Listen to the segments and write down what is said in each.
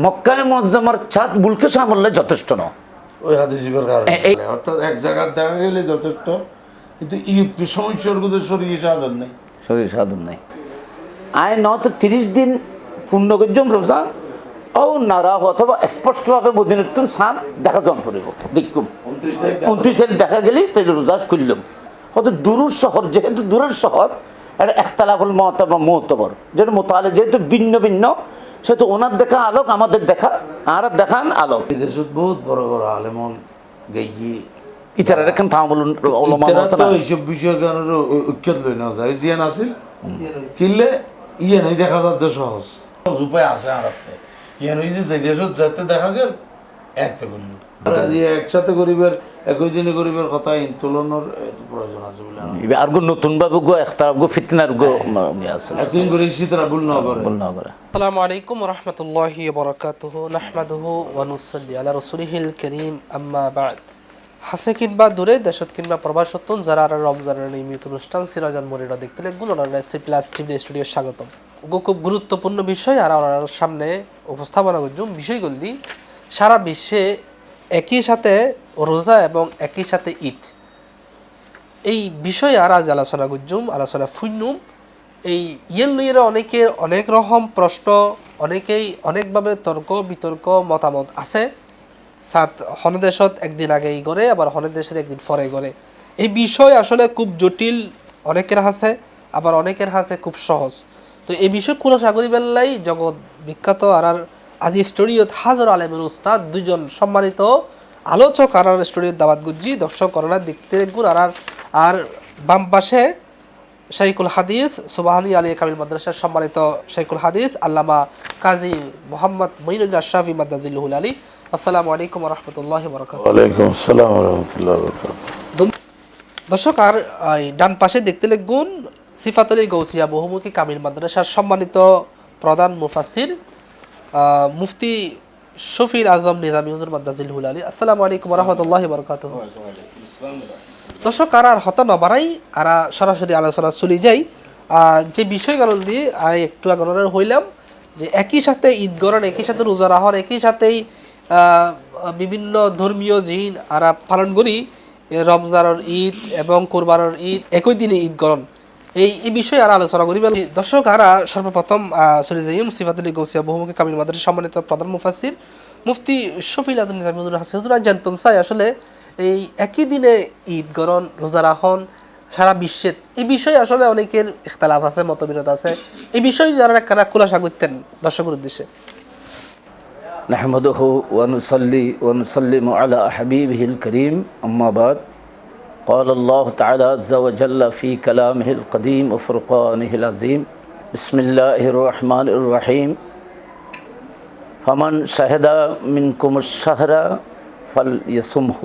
মক্কায় মুআজ্জামার ছাদ বুলকে সামলে যথেষ্ট না ওই হাদিসের কারণে অর্থাৎ এক জায়গায় দেখা গেলে যথেষ্ট, কিন্তু ঈদ সমস্যার শরীর সাধন নেই, শরীর সাধন নেই। আয় ন তো 30 দিন পূর্ণ করছম রোজা ও নারা অথবা স্পষ্টভাবে মদিনাতুন সাদ দেখা জন পড়িব দেখুম 29 তারিখ দেখা গেলি তাই রোজা খুললাম। হয়তো দূরের শহর, যেহেতু দূরের শহর এটা একতলাফুল মুতাবর, যেটা মোতালে যেহেতু ভিন্ন ভিন্ন, সেহেতু ওনার দেখা আলোক আমাদের দেখা আর দেখান আলোক। বিদেশত বহুত বড় বড় আলেমন গিয়ে ইচারা এখন থামল এইসব বিষয় কারণে ঐক্যত লই না যায় জিয়ান আসিল কিনলে ইয়ে নেই দেখা যাচ্ছে সহজ উপায় আছে আর ইয়ান ওই যে দেশত যেতে দেখা গেল এতে করল আজি একসাথে গরিবের একই দিনে গরিবের কথা তুলনার প্রয়োজন আছে বলে আর নতুন ভাবে গো একটা গো ফিতনার গো আছে একদিন করে শীতরা ভুল না করে আসসালামু আলাইকুম ওয়া রাহমাতুল্লাহি ওয়া বারাকাতুহু নাহমাদুহু ওয়া নুসাল্লি আলা রাসূলিহিল কারীম আম্মা বা'দ। হাসে কিংবা দূরে দেশত কিংবা প্রবাসতন যারা আর রমজানের নিয়মিত অনুষ্ঠান সিরাজান মরিরা দেখতে লাগুন ওনার সি+ টিভি স্টুডিও স্বাগতম। খুব গুরুত্বপূর্ণ বিষয় আর ওনার সামনে উপস্থাপনা করছুম বিষয়গুলি সারা বিশ্বে একই সাথে রোজা এবং একই সাথে ঈদ, এই বিষয়ে আর আজ আলোচনা করছুম, আলোচনা ফুন্নুম। এই ইয়েল নিয়ে অনেকের অনেক রকম প্রশ্ন, অনেকেই অনেকভাবে তর্ক বিতর্ক মতামত আছে। সাত হনদেশত একদিন আগেই করে, আবার হনদেশত একদিন পরে করে। এই বিষয় আসলে খুব জটিল, অনেকের হাসে আবার অনেকের হাসে খুব সহজ। তো এই বিষয়ে কোনো সাগরী বেল্লাই জগৎ বিখ্যাত আর আজি স্টুডিওত হাজার আলেমের উস্তাদ দুইজন সম্মানিত আলোচক আর স্টুডিওর দাওয়াত গুজি দর্শক করোনা দেখতে গুণ আর বাম পাশে শাইখুল হাদিস সুবহানী আলিয়া কামিল মাদ্রাসার সম্মানিত শাইখুল হাদিস আল্লামা কাজী মোহাম্মদ মঈনুদ্দিন আশরাফি মাদ্দাজিল্লাহুল আলী। আসসালামু আলাইকুম ওয়া রাহমাতুল্লাহি ওয়া বারাকাতুহু। ওয়ালাইকুম আসসালাম ওয়া রাহমাতুল্লাহি ওয়া বারাকাতুহু। দর্শক আর ডান পাশে দেখতে লাগুন সিফাতুল গৌসিয়া বহুমুখী কামিল মাদ্রাসার সম্মানিত প্রধান মুফাসসির মুফতি শফিউল আজম নিজামী হুজুর মাদ্দাজিল্লাহুল আলী। আসসালামু আলাইকুম ওয়া রাহমাতুল্লাহি ওয়া বারাকাতুহু। দর্শক আর হতা নবারাই আর সরাসরি আলোচনা চলে যাই। যে বিষয়গুলো দিয়ে একটু আগর হইলাম যে একই সাথে ঈদ গরণ, একই সাথে রোজা রাহন, একই সাথেই বিভিন্ন ধর্মীয় জিন আর পালন করি রমজানের ঈদ এবং কোরবানের ঈদ একই দিনে ঈদ গরণ, এই বিষয়ে আর আলোচনা করি। দর্শক আর সর্বপ্রথম চলে যাই সিফাতুল গৌসিয়া বহুমুখী কামিল মাদ্রাসার সম্মানিত প্রধান মুফাসসির মুফতি শফিউল আজম নিজামী হুজুর হাসি হুজুর জানতাম চাই আসলে এই একই দিনে ঈদ গরণ রোজা রাখন সারা বিশ্বে, এই বিষয়ে আসলে অনেকের ইখতিলাফ আছে, মতবিরোধ আছে। এই বিষয়ে যারা একখানা খোলাসা করতেন দর্শকের উদ্দেশ্যে। নাহমাদুহু ওয়া নুসাল্লি ওয়া নুসাল্লিমু আলা হাবিবিহিল কারীম আম্মা বাদ। قال الله تعالى عز وجل في كلامه القديم وفرقانه العظيم بسم الله الرحمن الرحيم فمن شهد منكم الشهر فليصمه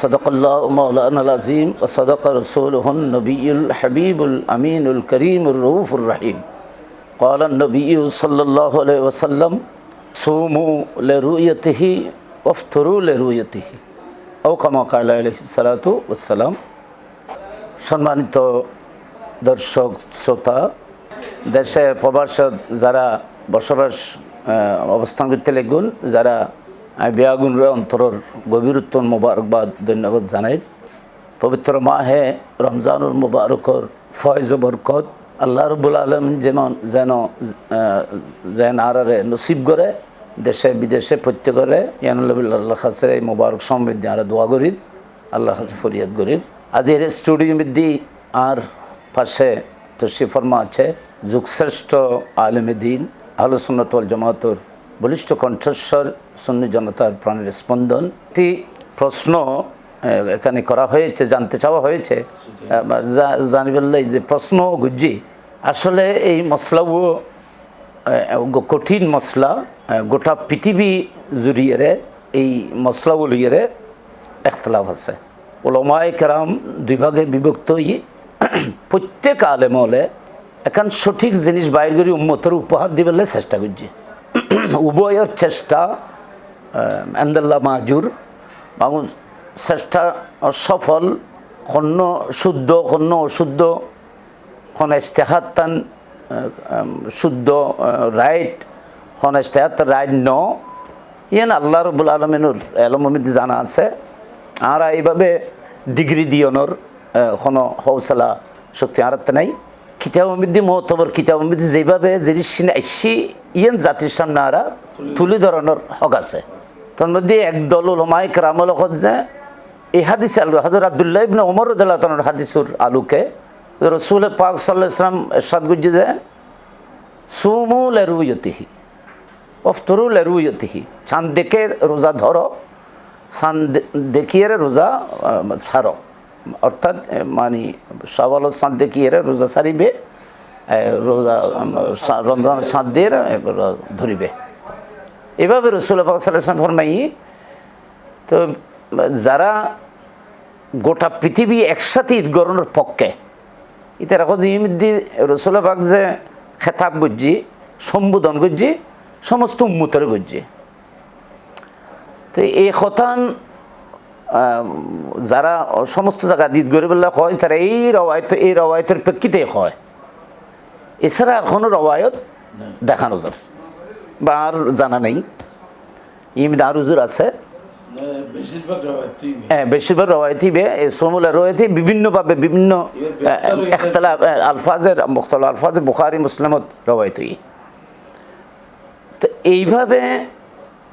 صدق الله مولانا العظيم وصدق رسوله النبي الحبيب الأمين الكريم الرؤوف الرحيم قال النبي صلى الله عليه وسلم صوموا لرؤيته وافطروا لرؤيته ও কামা কালা আলাইহিস সালাতু ওয়াস সালাম। সম্মানিত দর্শক শ্রোতা, দেশে প্রবাসে যারা বসবাস অবস্থান করতে লাগুন, যারা বেয়াগুনরে অন্তরের গভীরত্ব মোবারকবাদ ধন্যবাদ জানাই। পবিত্র মাহে রমজানুল মুবারকর ফয়জ বরকত আল্লাহ রাব্বুল আলামিন যেন আরারে নসিব করে দেশে বিদেশে প্রত্যেকরে আল্লাহ কাছে এই মোবারক সমৃদ্ধি আর দোয়া করি, আল্লাহর কাছে ফরিয়াদ করি। আজের স্টুডিও মধ্যে আর পাশে তশরিফ ফরমা আছে যুগশ্রেষ্ঠ আলেমে দিন আহলে সুন্নাত ওয়াল জামাতের বলিষ্ঠ কণ্ঠস্বর সুন্নি জনতার প্রাণের স্পন্দন। একটি প্রশ্ন এখানে করা হয়েছে, জানতে চাওয়া হয়েছে, জানিবেলাই যে প্রশ্ন গুজি আসলে এই মশলাও কঠিন মশলা, গোটা পৃথিবী জুড়িয়ে এই মশলাগুলিয়ে ইখতিলাফ আছে। উলামায়ে কেরাম দুই ভাগে বিভক্ত প্রত্যেক আলেম হলে এখন সঠিক জিনিস বাইর করে উম্মতের উপহার দিবেলে চেষ্টা করছে। উভয়ের চেষ্টা আন্দাল্লাহ মাজুর এবং চেষ্টা সফল, কন্য শুদ্ধ কন্য অশুদ্ধ, কোন ইস্তেহাত তান শুদ্ধ রাইট হনেস্টায়াত রাইট ন ইয়ান আল্লাহ রব্বুল আলমিনুর এলমমিদ জানা আছে আর এইভাবে ডিগ্রি দিয়নোর কোনো হৌসলা শক্তি আরাতে নাই কিতাবমিদি মহতবর কিতাবমিদি যেভাবে জিনিস আইসি ইয়ান জাতির সামনে আরা তুলি ধরানোর হক আছে তোর মধ্যে একদল ওলামায়ে কেরামল যে এই হাদিস আলু হযরত আব্দুল্লাহ ইবনে ওমর রাদিয়াল্লাহু তাআলার হাদিসের আলোকে রাসূল পাক সাল্লাল্লাহু আলাইহি ওয়াসাল্লাম ইরশাদ করছে যে সুমু লিরুয়তিহি ওয়াফতুরু লিরুয়তিহি চাঁদ দেখে রোজা ধরো চাঁদ দেখিয়ে রোজা ছাড়ো অর্থাৎ মানে সওয়াল চাঁদ দেখিয়ে রোজা ছাড়িবে রোজা রমজান চাঁদ দিয়ে ধরিবে এভাবে রাসূল পাক সাল্লাল্লাহু আলাইহি ওয়াসাল্লাম ফরমাই তো যারা গোটা পৃথিবী একসাথে ঈদ গরণের পক্ষে ইতার এখন ইমিদ্দি রসুল পাক যে খেতাব করছি সম্বোধন করছি সমস্ত উম্মতের করছি তো এই কথান যারা সমস্ত জায়গা ঈদ গড়ে বললে হয় তারা এই রওয়ায়তের প্রেক্ষিতে হয় এছাড়া আর কোনো রওয়ায়ত দেখানো যায় বা আর জানা নেই ইমিদ আর হুজুর আছে বেশিরভাগ রওয়ায়তি সোমুল রওয়ায়তি বিভিন্নভাবে বিভিন্ন ইখতিলাফ আলফাজের মুখতালিফ আলফাজ বুখারী মুসলিমত রওয়ায়তি তো এইভাবে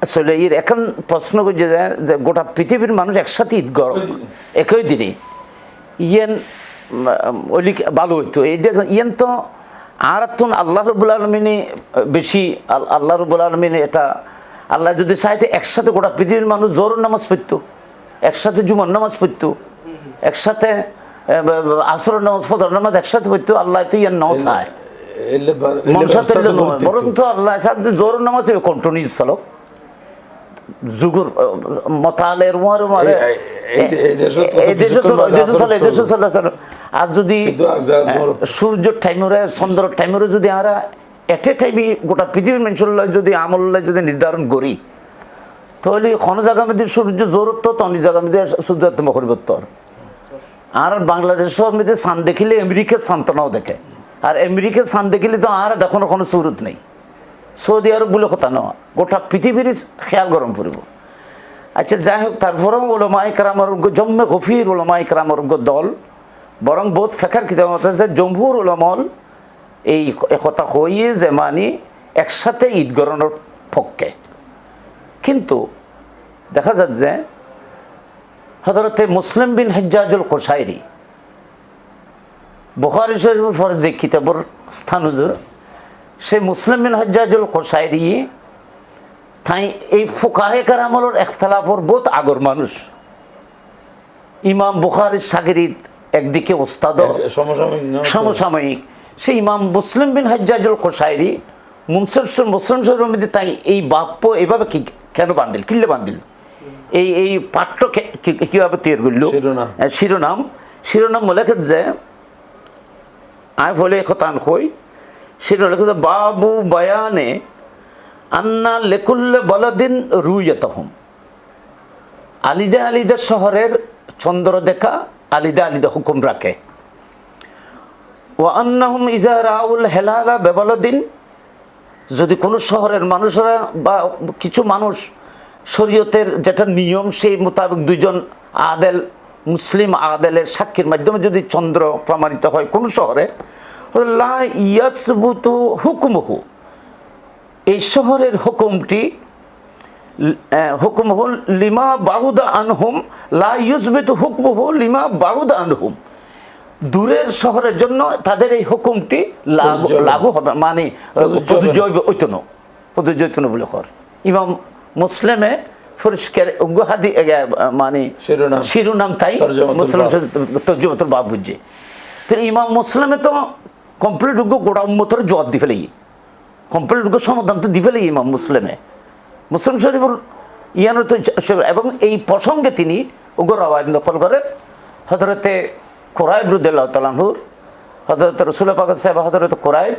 আসলে এর এখন প্রশ্ন করছে যে গোটা পৃথিবীর মানুষ একসাথে ঈদ গড় একই দিনে ইয়েন ওলি ভালো হইতো এইটা ইয়েন তো আর তো আল্লাহ রাব্বুল আলামিন বেশি আল্লাহ রাব্বুল আলামিন এটা আল্লাহ যদি চাইতে একসাথে গোটা পৃথিবীর মানুষ জোহর নামাজ পড়তো একসাথে জুমার নামাজ পড়তো একসাথে আসরের নামাজ ফজর নামাজ একসাথে পড়তো আল্লাহ তো ইয়ার নাও চায় বরং তো আল্লাহ চায় যে জোহর নামাজ কন্টিনিউ চলো যুগর মতালের আর যদি সূর্যের টাইমরে চন্দ্রের টাইমরে যদি আমরা এট এ টাইমে গোটা পৃথিবীর মানুষের যদি আমল্লা যদি নির্ধারণ করি তাহলে কোনো জায়গা মধ্যে সূর্য জোরত্ব তো অনেক জায়গা মধ্যে সূর্য মকরিবত্তর আর বাংলাদেশের মধ্যে চাঁদ দেখিলে আমেরিকার চাঁদনাও দেখে আর আমেরিকার চাঁদ দেখিলে তো আর দেখানোর কোনো সুরত নেই সৌদি আরব বলে কথা নয় গোটা পৃথিবীর খেয়াল গরম পড়ব আচ্ছা যাই হোক তারপরেও ওলামায়ে কেরামের জম্মে গফির ওলামায়ে কেরামের দল বরং বোধ ফেকার কিতাব আছে জমহুর ওলামল এই কথা হইয়ে যে মানে একসাথে ঈদ গড়ানোর পক্ষে কিন্তু দেখা যাচ্ছে যে হযরতে মুসলিম বিন হাজ্জাজুল কুশাইরি বুখারী শরীফের পরে যে কিতাবের স্থান সে মুসলিম বিন হাজ্জাজুল কুশাইরি তাই এই ফুকাহে কেরামলের ইখতিলাফের বহুত আগর মানুষ ইমাম বুখারীর শাগিরিদ একদিকে ওস্তাদ সমসাময়িক সেই ইমাম মুসলিম বিন হাজ্জাজুল কুশাইরি মুসলিম শরীফের মধ্যে তাই এই বাক্য এভাবে কেন বান্ধিল কিল্লে বান্ধিল এই পাঠ্য কীভাবে তৈরি করল শিরোনাম বলে যে আয় বলে কথা হই সেটা লেখা বাবু বয়ানে আন্না লেকুল্লে বলদিন রুইয়াতহুম আলিদা আলিদা শহরের চন্দ্র দেখা আলিদা আলিদা হুকুম রাখে ও আন্নাহুম ইজা রাউল হেলালা বেবলদিন যদি কোনো শহরের মানুষরা বা কিছু মানুষ শরীয়তের যেটা নিয়ম সেই মোতাবেক দুইজন আদেল মুসলিম আদেলের সাক্ষীর মাধ্যমে যদি চন্দ্র প্রমাণিত হয় কোনো শহরে লা ইয়াসবুতু হুকুমহু এই শহরের হুকুমটি হুকুমহু লিমা বাউদা আনহুম লা ইউসবিতু হুকমুহু লিমা বাউদা আনহুম দূরের শহরের জন্য তাদের এই হুকুমটি লাগু হবে মানে প্রযোজ্য বলে কর ইমাম মুসলিমে পরিষ্কার হাদি মানে শিরোনাম তাই মুসলিম তর্জমাতুল বাব বুঝছে তো ইমাম মুসলিমে তো কমপ্লিট গোটা উম্মতের জবাব দি ফেলে কমপ্লিট সমাধান তো দি ফেলে ইমাম মুসলিম শরীফুর ইয়ানো তো এবং এই প্রসঙ্গে তিনি উগ্র আওয়াজ দখল করেন হযরতে কুরাইব রাদিয়াল্লাহু তাআলা আনহুর হযরত রাসূল পাক সাহেব হযরত কুরাইব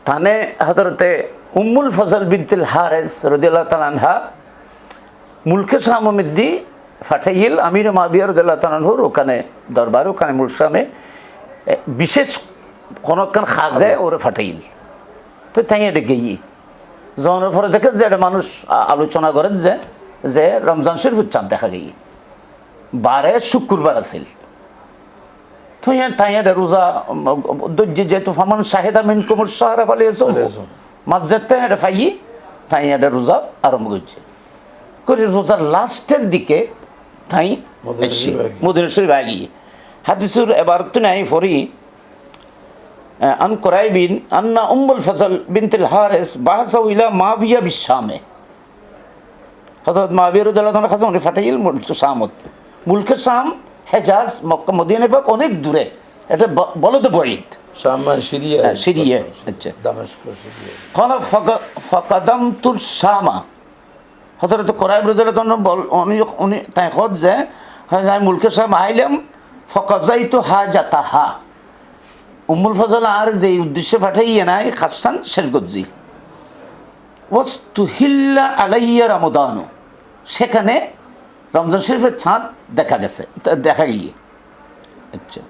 থানে হযরতে উম্মুল ফজল বিনতুল হারিস রাদিয়াল্লাহু তাআলা আনহা মুলকে শামমিদ্দি ফাটাইল আমির মাবিয়া রাদিয়াল্লাহু তাআলা আনহুর ওখানে দরবার ওখানে মুলশামে বিশেষ কোনখান খাজে ওরে ফাটাইল তো তাই এটা গেই জনের পরে দেখে যে একটা মানুষ আলোচনা করে যে যে রমজান শরীফের চাঁদ দেখা গিয়ে বারে শুক্রবার আছিল তো তাই একটা রোজা দর্জি যেহেতু ফামান শাহেদা মিন কুমুর শাহরা ফালিয়েছ মাঝেতে এটা ফাই তাই একটা রোজা আরম্ভ করছে করে রোজার লাস্টের দিকে তাই মদিনা শরীফ আগিয়ে হাদিসুর এবার তো নাই ফরি আন কুরাইবিন আন্না উম্মুল ফজল বিনতুল হারিস বাহাসা ইলা মাবিয়া বিশামে হযরত মাবিয়া রাদিয়াল্লাহু আনহা কাছে উনি ফাটাইল মুলক শামত মুলক শাম হেজাজ মক্কা মদিনা পাক অনেক দূরে এটা বলো তো বঈদ শাম সিরিয়া সিরিয়া আচ্ছা দামেস্ক সিরিয়া قال فقدمت الشام হযরত কুরাইব রাদিয়াল্লাহু আনহু বল উনি তাই খোঁজ যে আমি মুলক শাম আইলাম ফাকাযাইতু হাজাতাহা উম্মুল ফজল আর যে উদ্দেশ্যে পাঠাইয়ে নাই খাসান শেষ গজ্জি ওয়াস্তুহিল্লা আলাইয়া রমাদান সেখানে রমজান শরীফের চাঁদ দেখা গেছে দেখা গিয়ে আচ্ছা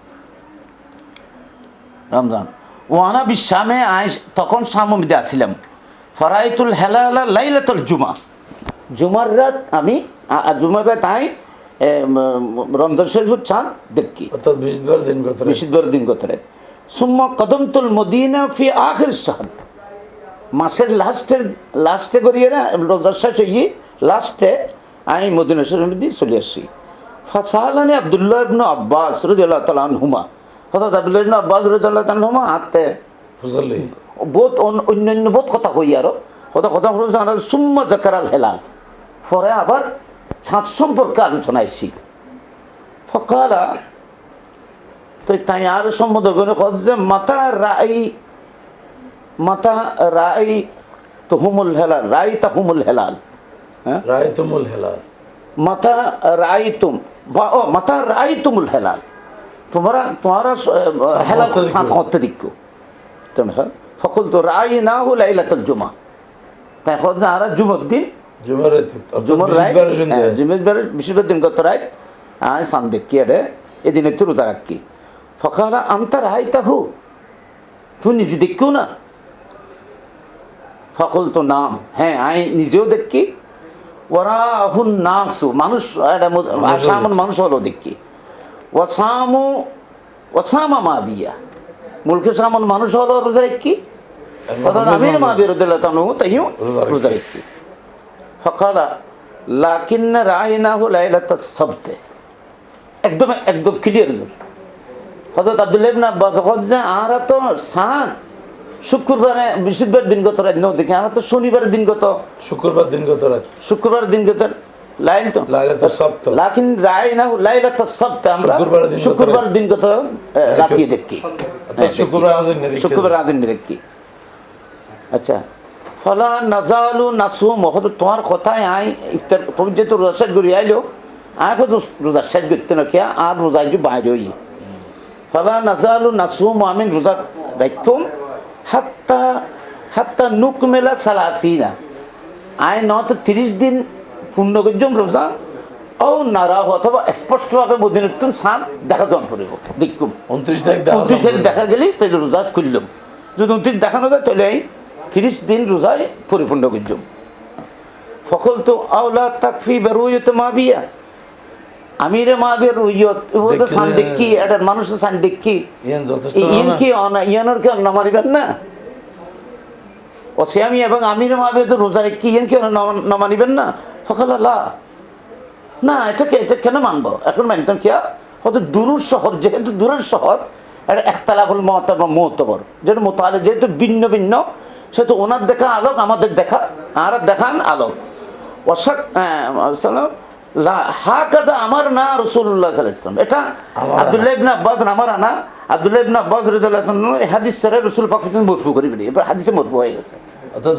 রমজান ওয়ানা বিশামে আয় তখন শামে আসছিলাম ফরাইতুল হেলালা লাইলাতুল জুমা জুমার রাত আমি জুমার রাত আই রমজান শরীফের চাঁদ দেখি অর্থাৎ 20 দিন কথা 20 দিন কথা সুম্মা কদমতুল মদিনা ফি আখির শাহর মাসের লাস্টে করিয়ে না রোজার শেষ হয়ে লাস্টে আমি মদিনা শরীফ দিয়ে চলে আসছি ফাসালানি আব্দুল্লাহ ইবনে আব্বাস রাদিয়াল্লাহু তাআলা আনহুমা হযরত আব্দুল্লাহ ইবনে আব্বাস রাদিয়াল্লাহু তাআলা আনহুমা আতে ফজলি বহুত অন্যান্য বহুত কথা কই আরো কথা বলছেন সুম্মা যাকারাল হেলাল পরে আবার চাঁদ সম্পর্কে আলোচনা আসছি ফকালা তো তাই আর সম্বোধন করে যে মাতা রাই তুহুমুল হেলাল রাই তাহুমুল হেলাল হ্যাঁ রায়তুমুল হেলাল মাতা রাইতুম ও মাতা রাইতুমুল হেলাল তোমারা হেলাল সাত হতে দিকো তুমি ফকুল তো রাই না হো লাইলাতুল জুমা তাই খোঁজ আর জুমার দিন জুমার রাত জুমার বিশেষ দিন কত রাত আয় সান দেখি রে এদিনে তো রোজা রাখি ফকালা আন্তা রাইতাহু তুই নিজে দেখো না ফকল তো নাম হ্যাঁ আমি নিজেও দেখি ওরা আহুন নাসু মানুষ আসামন মানুষ হলো দেখি ওসামা মা বিয়া মুলকে সামন মানুষ হলো রোজা রেখি আমির মা বিয়া রাদিয়াল্লাহু তাআলা তাইও রোজা রেখি ফকালা লাকিন রায়নাহু লাইলাতাস সাবতে একদম ক্লিয়ার হযরত আব্দুল্লাহ ইবনে আব্বাস যখন যে আরা তো সাত শুক্রবারে বৃহস্পতিবার দিন গত রাত ন দেখি আমরা তো শনিবারের দিন গত শুক্রবার দিন গত রাত শুক্রবার দিন গত লাইল তো লাইলাতুস সাবত লাকিন রায়না লাইলাতুস সাবত আমরা শুক্রবার দিন গত রাতে দেখি শুক্রবার আদিন দেখি আচ্ছা ফলা নাজালু নাসুম হয়তো তোমার কথায় আই ইফতার তুমি যেহেতু রোজা শেষ করি আইলো আয় হয়তো রোজা শেষ করতে না খেয়া আর রোজা যে বাইরে হই ফলা নাজালু নাসুম আমিন রোজা রাখুম হাত্তা নুকমেলা সালাসিনা আয় নয়তো 30 দিন পূর্ণ করছম রোজা ও নারা অথবা স্পষ্টভাবে মদিনাতুন সাত দেখা জন পড়িব দেখুম 29 তারিখ দেখা গেলেই তাহলে রোজা খুললাম যদি 29 দেখানো যায় তাহলে 30 দিন রোজায় পরিপূর্ণ করছম ফকল তো আওলা তাকফি বেরুয়ত মাবিয়া আমিরে মাবিয়া রুইয়ত ও তো সান দেখি এটা মানুষের সান দেখি ইয়ান কি ইয়ানোর কি নামারিবেন না ও সিয়ামি এবং আমিরে মাবিয়া তো রোজা রেখি ইয়ান কি নামানিবেন না ফকল আল্লাহ না এটা কেন মানবো এখন মানতাম কি হয়তো দূরের শহর যেহেতু দূরের শহর এটা একতলাফুল মতবর যেটা মোতালে যেহেতু ভিন্ন ভিন্ন সেহেতু ওনার দেখা আলোক আমাদের দেখা আর দেখান আলোক অশাক হাকাজা আমার না রাসূলুল্লাহ সাল্লাল্লাহু আলাইহি ওয়াসাল্লাম এটা আব্দুল্লাহ ইবনে আব্বাস আমার না আব্দুল্লাহ ইবনে আব্বাস রাদিয়াল্লাহু আনহু এই হাদিস সরে রাসূল পাক মরফু করে বলি এবার হাদিসে মরফু হয়ে গেছে অর্থাৎ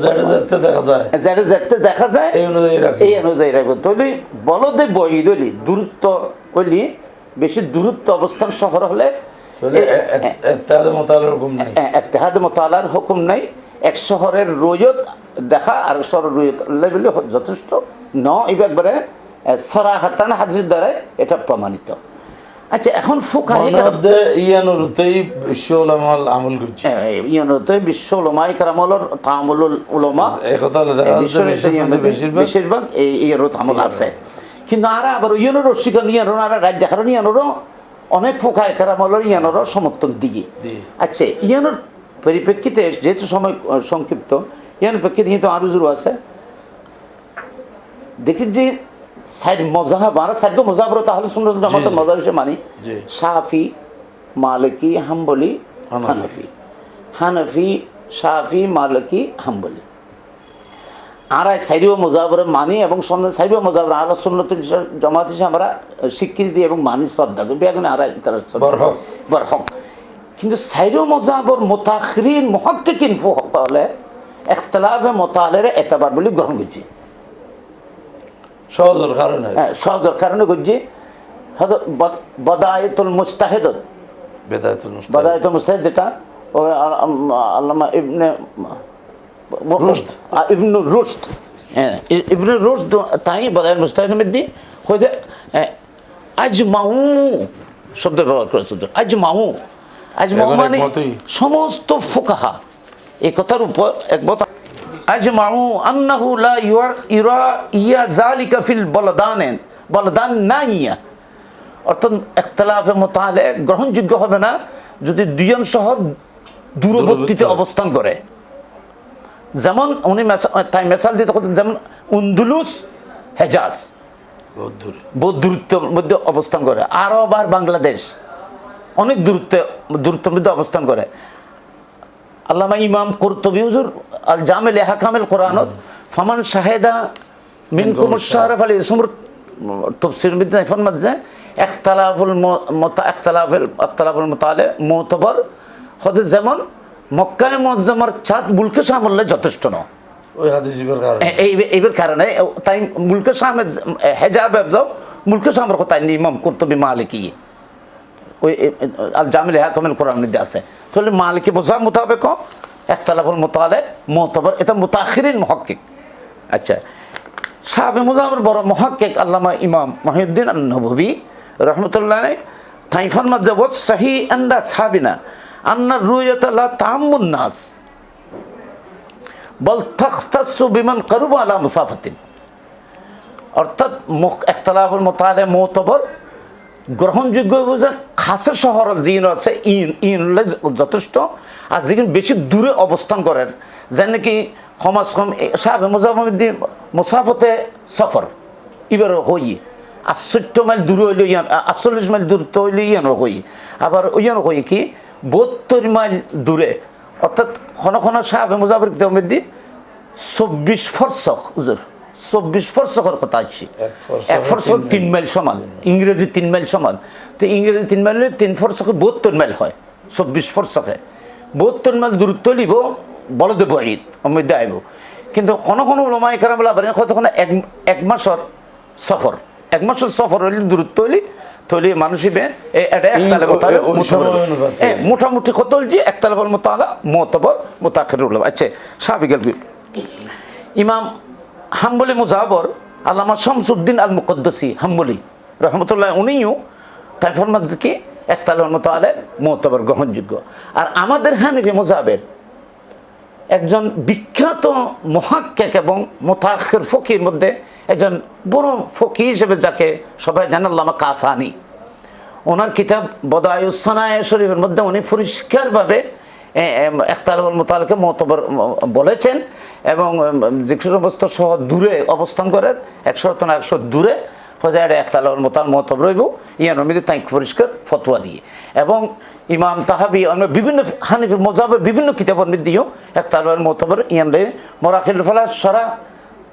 যেতে দেখা যায় এই অনুযায়ী রাখবো তাহলে বলদে বই দলি দূরত্ব কইলি বেশি দূরত্ব অবস্থান শহর হলে ইত্তেহাদ মুতালার হুকুম নাই এক শহরের রোয়ত দেখা আর শহরের রোয়ত লেভেলে যথেষ্ট ন একবারে সরাহাতান হাদিসের দ্বারা এটা প্রমাণিত আচ্ছা এখন ফুকাহে মনে হচ্ছে ইয়ানুরতেই বিশ্ব উলামাল আমল করছে। ইয়ানতে বিশ্ব উলামায়ে কেরামর তাআমুলুল উলামা এই কথা হলো দেখা যাচ্ছে বেশিরভাগ বেশিরভাগ এই ইয়ানত আমল আছে, কিন্তু আর আবার ইয়ানোর শিকার ইয়ানোর আর রাজ দেখার ইয়ানোর অনেক ফুকাহে কেরামর ইয়ানোর সমর্থন দিয়ে। আচ্ছা ইয়ানোর পরিপ্রেক্ষিতে যেহেতু সময় সংক্ষিপ্ত, ইয়ানোর প্রেক্ষিতে কিন্তু আরো জোর আছে। দেখি যে সাইড মজাহাব আর সাইড মজাহাবর তাহলে সুন্নাত জামাতের মজাব হিসেবে মানি শাফি, মালিকি, হাম্বলি, হানাফি। হানাফি, শাফি, মালিকি, হাম্বলি আর সাইড মজাহাবর মানি এবং সাইড মজাহাবর আলা সুন্নাত জামাত হিসেবে আমরা স্বীকৃতি দিই এবং মানি শ্রদ্ধা করি বেগুন আর তারা বরহক। কিন্তু সাইড মজাহাবর মুতাখিরিন মুহাক্কিকিন ফুকাহা ইখতিলাফে মুতালের এতবার বলে গ্রহণ করছে। সহজের কারণে সহজের কারণে করছি বাদায়াতুল মুস্তাহিদ, বাদায়াতুল মুস্তাহিদ যেটা আল্লামা ইবনে রুশদ তাই বাদায়াতুল মুস্তাহিদের মধ্যে কইছে আজমাউ শব্দ ব্যবহার করেছে। আজমাউ মানে সমস্ত ফুকাহা এই কথার উপর একমত। আজমাউ আন্নাহু লা ইউরা ইয়া যালিকা ফিল বলদান নাইয়া, অর্থাৎ ইখতিলাফে মুতালে গ্রহণযোগ্য হবে না যদি দুজন শহর দূরবর্তীতে অবস্থান করে। যেমন উনি তাই মেসাল দিতে যেমন আন্দলুস, হেজাজ বহুত দূরত্বের মধ্যে অবস্থান করে, আরব আর বাংলাদেশ অনেক দূরত্বের মধ্যে অবস্থান করে। আল্লামা ইমাম কুরতুবী হুজুর আল জামিল আহকামিল কুরআনত ফামান শাহিদা মিনকুম আশ-শাহরা ফালিয়াসুম তাফসীর মধ্যে ফরমাত যে ইখতিলাফুল মুতালে মুতাবার হতে যেমন মক্কা মুআজ্জামার চাঁদ মুলকে শামলে যথেষ্ট না ওই হাদিসের কারণে এইবার কারণে তাই মুলকে শামে হেজাব যাও মুলকে শামর কথা ইমাম কুরতুবী মালিকি ওই আল জামিল আহকামিল কুরআন মধ্যে আছে। তাহলে মালিকি বোঝার মোতাবেক ইখতিলাফুল মুতালে মুতাবার এটা মুতাখিরিন মুহাক্কিক। আচ্ছা শাফি মুজাহির বড় মুহাক্কিক আল্লামা ইমাম মহিউদ্দিন আন-নববী রাহমাতুল্লাহ আলাইহি তাই ফরমাত যে ওয়াস সহি আনদা সাহাবিনা আন্না রুয়াতা লা তাআম্মুন নাস বল তাখতাসু বিমান কারুবা আলা মুসাফাতিন, অর্থাৎ ইখতিলাফুল মুতালে মুতাবার গ্রহণযোগ্য বোঝা খাসে শহর জিন আছে ইনলে যথেষ্ট, আর যেখানে বেশি দূরে অবস্থান করেন যেন নাকি সমাজ কম সাহাবে মুজাহিদ মুসাফতে সফর এবার হই 68 মাইল দূরে হইলে 48 মাইল দূরত্ব হইলে ইয়ানো হই, আবার ইয়ানো হই কি 72 মাইল দূরে, অর্থাৎ কোন সাহাবে মুজাহিদ মধ্যে 24 ফরসখ হুজুর 24 ফরসখের কথা আছে। এক ফরসখ 3 মাইল সমান, ইংরেজি 3 মাইল সমান। তো ইংরেজি 3 মাইল 3 ফরসখে 72 মাইল হয়, 24 ফরসখে 72 মাইল দূরত্ব লিব বলদে বহিদ মধ্যে আইব। কিন্তু কোন ওলামায়ে কেরাম বলা পারেন কতক্ষণ এক মাসের সফর, এক মাসের সফর হইলে দূরত্ব হইলে তাহলে মানুষ এটা মোটামুটি কত যে ইখতিলাফুল মুতালা মুতাবার মুতাখির উলামা। আচ্ছা সাহাবী গেল ইমাম হাম্বলি মুজাহির আল্লামা শামসুদ্দিন আল মুকদ্দাসী হাম্বলি রহমতুল্লাহ উনিও তাই ফরমাত কি ইখতিলাফুল মুতালা মুতাবার গ্রহণযোগ্য। আর আমাদের হানাফি মুজাহির একজন বিখ্যাত মুহাক্কিক এবং মুতাখির ফকির মধ্যে একজন বড় ফকি হিসেবে যাকে সবাই জানেন আল্লামা কাসানি, ওনার কিতাব বদায়ুস সানায়ে শরীফের মধ্যে উনি পরিষ্কারভাবে ইখতিলাফুল মুতালাকে মুতাবার বলেছেন এবং যে সমস্ত শহর দূরে অবস্থান করেন 100 না 100 দূরে হয়ে এটা ইখতিলাফুল মুতালা মুতাবার রইব ইয়ার মধ্যে তাই পরিষ্কার ফতোয়া দিয়ে। এবং ইমাম তাহাবি বিভিন্ন হানিফি মুজাহির বিভিন্ন কিতাবের মধ্যেও ইখতিলাফুল মুতাবার ইয়ানলে মরাকিল ফালা সরা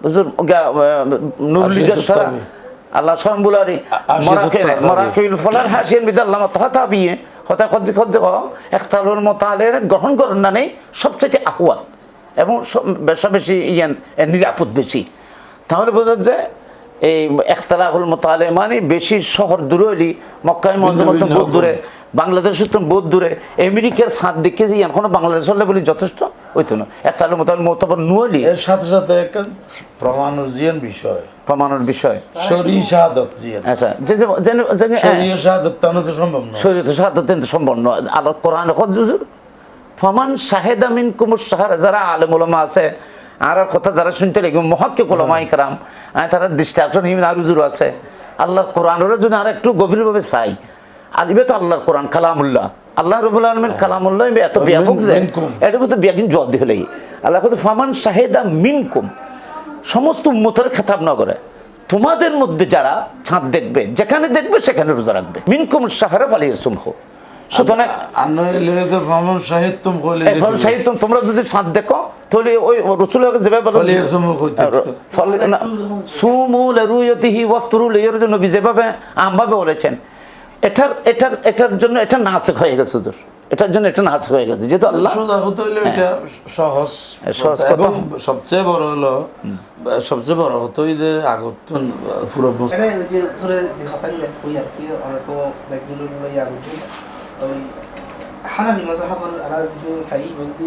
হুজুর নুরুল ইজাজ সরা আল্লাহ শরমবুলারি মরাকিল ফালার হাসিন বিদাল্লামা তাহাবি কথা কত ইখতিলাফুল মুতালা গ্রহণ করেন না নেই সবচেয়ে আহওয়াত এবং বেশি নিরাপদ বেশি। তাহলে বোঝা যায় এই ইখতিলাফুল মুতালা মানে বেশি শহর দূরে হইলে মক্কায় মুআজ্জামাত বহুত দূরে, বাংলাদেশের তো বহুত দূরে, আমেরিকার সাত দিকে দিয়ে এখন বাংলাদেশ হলে বলি যথেষ্ট ওই তো না একটা মোতাবর নুয়ালি এর সাথে সাথে একটা প্রমাণের জিয়ান বিষয়, প্রমাণের বিষয়। শরী শাহাদত জিয়ান, আচ্ছা শরী শাহাদত তানো তো সম্ভব নয়, শরীয়ত শাহাদাত কিন্তু সম্ভব নয়। আল্লাহ কোরআন হুজুর ফামান শাহেদা মিনকুমুশ শাহরা, যারা আলেম ওলামা আছে আর কথা যারা শুনতে লাগে মুহাক্কিক উলামা ইকরাম, তারা দৃষ্টি আকর্ষণ আর হুজুর আছে আল্লাহর কোরআনের যদি আর একটু গভীরভাবে চাই, আলিবে তো আল্লাহর কোরআন কালামুল্লাহ, আল্লাহ রাব্বুল আলামিন কালামুল্লাহ এত ব্যাপক যে এটা তো ব্যাগিন জবাব দিয়ে হলেই আল্লাহ কথা ফামান শাহেদা মিনকুম, সমস্ত উম্মতের খেতাব না করে তোমাদের মধ্যে যারা চাঁদ দেখবে, যেখানে দেখবে সেখানে রোজা রাখবে। মিনকুম শাহরা ফালিয়াসুমহু, সুতরাং ফামান শাহিদতুম কইলে এখন সাহিত্য তোমরা যদি চাঁদ দেখো তাহলে ওই রাসূলুল্লাহ যেভাবে বলেন ফালিয়াসুমহু কইতে সুমু লিরুয়াতিহি ওয়াফতুরু লির জন্য যেভাবে আমভাবে বলেছেন, এটার জন্য এটা নাসিখ হয়ে গেছে হুজুর, এটার জন্য এটা নাসিখ হয়ে গেছে, যেহেতু আল্লাহ সোজা কথা হইলো এটা সহজ সহজ কথা। কথা। এবং সবচেয়ে বড় হলো সবচেয়ে বড় হতো এই যে আগত পুরো এখানে ওই যে ধরে যে হকারি কই আর কি অনেক ব্যাকগ্রাউন্ড লইয়া বুঝি ওই হানাফি মাযহাবের আলাদা ফাই বলতে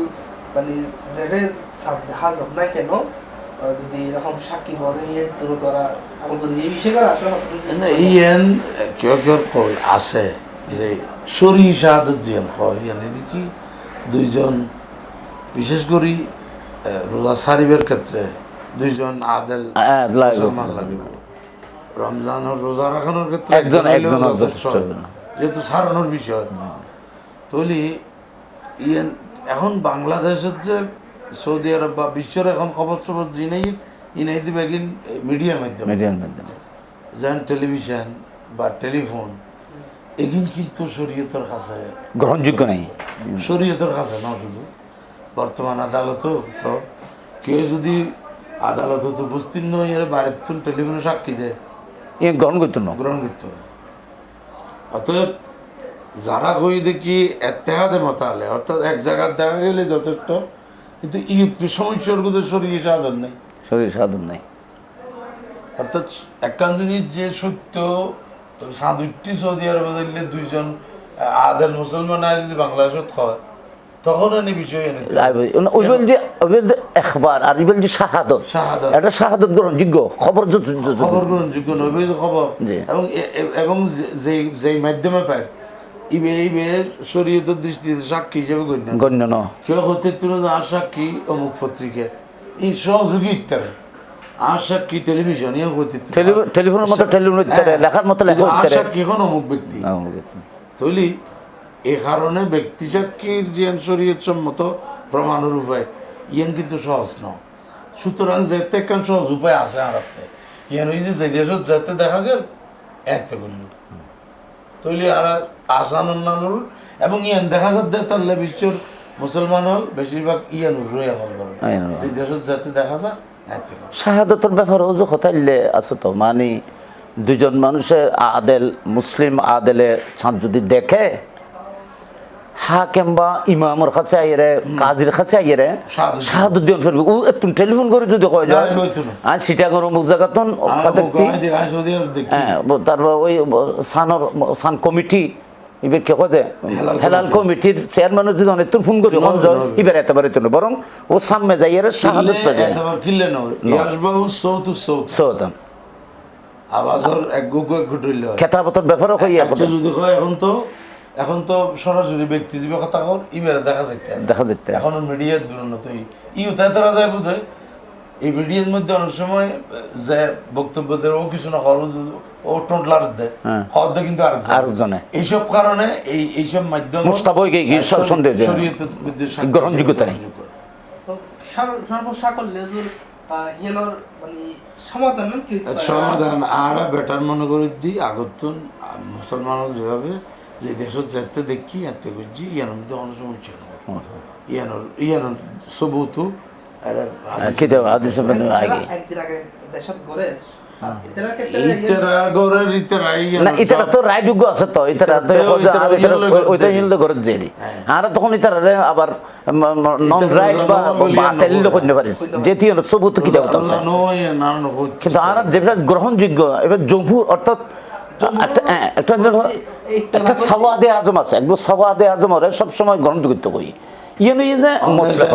মানে যেটা সাব হাজব না কেন যদি এরকম সাক্ষী বলে এর তো করা আমাদের এই বিষয়টা আসলে ইয়ান কেউ কেউ কল আছে যে শরী শাহাদত জিয়ান হয় ইয়ান কি দুইজন বিশেষ করে রোজা সারিবের ক্ষেত্রে দুইজন আদেল মুসলমান লাগবে, রমজানের রোজা রাখানোর ক্ষেত্রে একজন যথেষ্ট, যেহেতু সারানোর বিষয়। তৈলি ইয়ান এখন বাংলাদেশের যে সৌদি আরব বা বিশ্বের এখন খবর সবর ইনাই দিবে মিডিয়ার মাধ্যমে, যেমন টেলিভিশন বা টেলিফোন, এগিন কিন্তু শরীয়তের কাছে গ্রহণযোগ্য নেই, শরীয়তের কাছে না শুধু বর্তমান আদালতও তো কেউ যদি আদালত তো উপস্থিত নয় এর বাইরের টেলিফোনে সাক্ষী দেয় গ্রহণ করতো না, গ্রহণ করতে হবে। অতএব যারা কই দেখি এত্তেহাদে মতালে অর্থাৎ এক জায়গায় দেখা গেলে যথেষ্ট, কিন্তু ঈদ সমস্যার কোথাও শরীর সাধন নেই, শরীর সাধন নেই। অর্থাৎ একখান জিনিস যে সত্য সাধুটি সৌদি আরবে দেখলে দুইজন আদেল মুসলমান আর যদি বাংলাদেশত হয় তখন এনে বিষয় এনে একবার আর ইবেল যে শাহাদত, শাহাদত এটা শাহাদত গ্রহণযোগ্য খবর, খবর গ্রহণযোগ্য নবে খবর, এবং এবং যেই মাধ্যমে পায় ইবে শরীয়তের দৃষ্টিতে সাক্ষী হিসেবে গণ্য ন কেউ হতে আর সাক্ষী অমুক পত্রিকা এই সহযোগী ইত্যাদি আর সাক্ষী টেলিভিশন ইয়ে হতে টেলিফোনের মতো টেলিফোন লেখার মতো লেখা আর সাক্ষী এখন অমুক ব্যক্তি তৈলি এ কারণে ব্যক্তি সাক্ষীর যে শরীয়ত সম্মত প্রমাণের উপায় ইয়ান কিন্তু সহজ নয়। সুতরাং যেতে একখান সহজ উপায় আছে আর ইয়ান ওই যে দেশত যেতে দেখা গেল এতে করল তৈলি আর আসান অন্যান্য এবং ইয়ান দেখা যাচ্ছে তাহলে বিশ্বের মুসলমান হল বেশিরভাগ ইয়ানুর রয়ে আমল করে, যে দেশত যেতে দেখা যায় শাহাদতের ব্যাপারেও যে হতাইলে আছে তো, মানে দুজন মানুষের আদেল মুসলিম আদেলে চাঁদ যদি দেখে হাকিম বা ইমামের কাছে আইরে কাজীর কাছে আইরে শাহাদত দিন ফেলবে, ও একটু টেলিফোন করে যদি কয় যায় আর সিটা করো মুখ জায়গাতন হ্যাঁ, তারপর ওই সান কমিটি এবার কে কদে হেলাল কমিটির চেয়ারম্যানের যদি অনেক ফোন করি এবার এতবারে তো বরং ও সামনে যাই এর শাহাদত পেয়ে যায় সৌতাম আওয়াজের এক গুগু এক ঘুটইল খেতাবতর ব্যাপারও কইয়া যদি কয় এখন তো সরাসরি ব্যক্তি জীবে কথা কর ইবেরে দেখা যাইতে এখন মিডিয়ার দুর্নত ইউ তারা যায় বোধ হয় এই মিডিয়ার মধ্যে অনেক সময় যে বক্তব্য দেয় ও কিছু না কর ও টোটলার দেয় হদ দেয় কিন্তু আরেকজনে এইসব কারণে এইসব মাধ্যম শরীয়তের মধ্যে গ্রহণযোগ্যতা নেই। সমাধান আর বেটার মনে করে দিই আগতুন মুসলমান যেভাবে যে দেশত যেতে দেখি এতে বুঝছি ইয়ানোর মধ্যে অনেক সমস্যা ইয়ানোর সবুতু আবার কিন্তু আর যেটা গ্রহণযোগ্য এবার জম্মু অর্থাৎ একটা সাওয়াদে আজম আছে, একদম সাওয়াদে আজম সবসময় গ্রহণযোগ্য করি ইয়ে নয় যে মশলা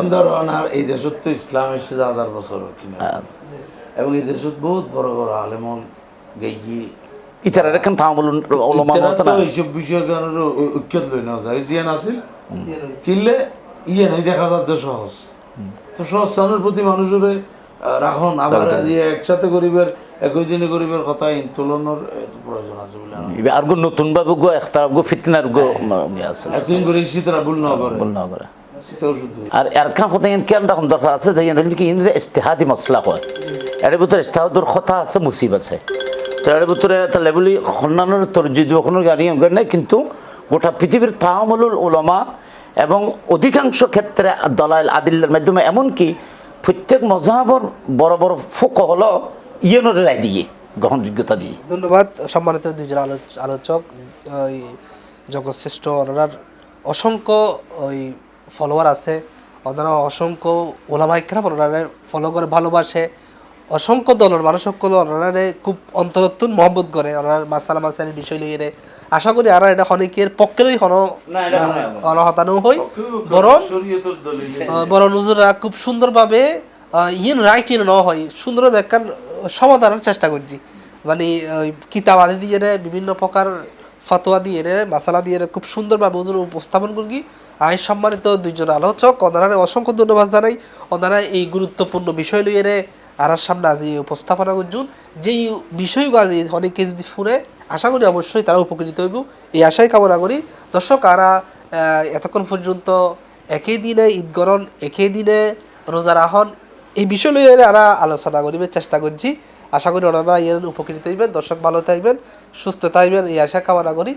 আর এই দেশত তো ইসলাম এসেছে 1000 বছর কিনা এবং এই দেশত বহুত বড় বড় আলেমন গেই ইতারা এখন তামুল ওলামা আছে না এইসব বিষয় কারণে ঐক্যত লই না যায় জিয়ান আছিল কিনলে ইয়ে নাই দেখা যাচ্ছে সহজ তো সহজ স্থানের প্রতি মানুষের রাখন আবার যে একসাথে গরিবের একই দিনে গরিবের কথা তুলনার প্রয়োজন আছে বলে আর গো নতুন ভাবে গো একটা গো ফিতনার গো আছে এতদিন করে শীতরা ভুল না করে বল না করে শীতও শুধু আর এরখান কথা কেন রাখুন দরকার আছে যে কি ইস্তেহাদি মশলা হয় এর ভিতরে ইস্তেহাদুর কথা আছে মুসিব আছে তো এর ভিতরে তাহলে বলি খন্নানোর তোর যদি ওখানে গাড়ি নাই কিন্তু গোটা পৃথিবীর তাহামুলুল ওলামা এবং অধিকাংশ ক্ষেত্রে দলাইল আদিল্লার মাধ্যমে এমনকি প্রত্যেক মজাহবর বড় বড় ফোক হলো ইয়েনের রায় দিয়ে গ্রহণযোগ্যতা দিয়ে। ধন্যবাদ সম্মানিত দুইজন আলোচক ওই জগৎশ্রেষ্ঠ ওনার অসংখ্য ওই ফলোয়ার আছে, ওনারা অসংখ্য ওলামা ইকরাম ওনারা ফলো করে ভালোবাসে, অসংখ্য দলের মানুষ সকল ওনারা খুব অন্তরত্তুন মহব্বত করে ওনার মাসালের বিষয় লিয়ে আশা করি আর এটা অনেকের পক্ষেরই হতানো হই বরং হুজুররা খুব সুন্দরভাবে ইন রাইট ইন ন হয় সুন্দর ব্যাখ্যার সমাধানের চেষ্টা করছি মানে কিতাব আদি দিয়ে বিভিন্ন প্রকার ফতোয়া দিয়ে মাসালা দিয়ে খুব সুন্দরভাবে হুজুর উপস্থাপন করি। আমি সম্মানিত দুইজন আলোচক ওনারা অসংখ্য ধন্যবাদ জানাই, ওনারা এই গুরুত্বপূর্ণ বিষয় লইয়ে আর সামনে আজ উপস্থাপনা করছুন যেই বিষয়গুলো আজ অনেকে যদি শুনে আশা করি অবশ্যই তারা উপকৃত হইব এই আশাই কামনা করি। দর্শক আরা এতক্ষণ পর্যন্ত একই দিনে ঈদগরণ একই দিনে রোজা রাহন এই বিষয় লইয়ে আরা আলোচনা করিবে চেষ্টা করছি, আশা করি ওনারা এর উপকৃত হইবেন। দর্শক ভালো থাকবেন, সুস্থ থাকবেন এই আশা কামনা করি।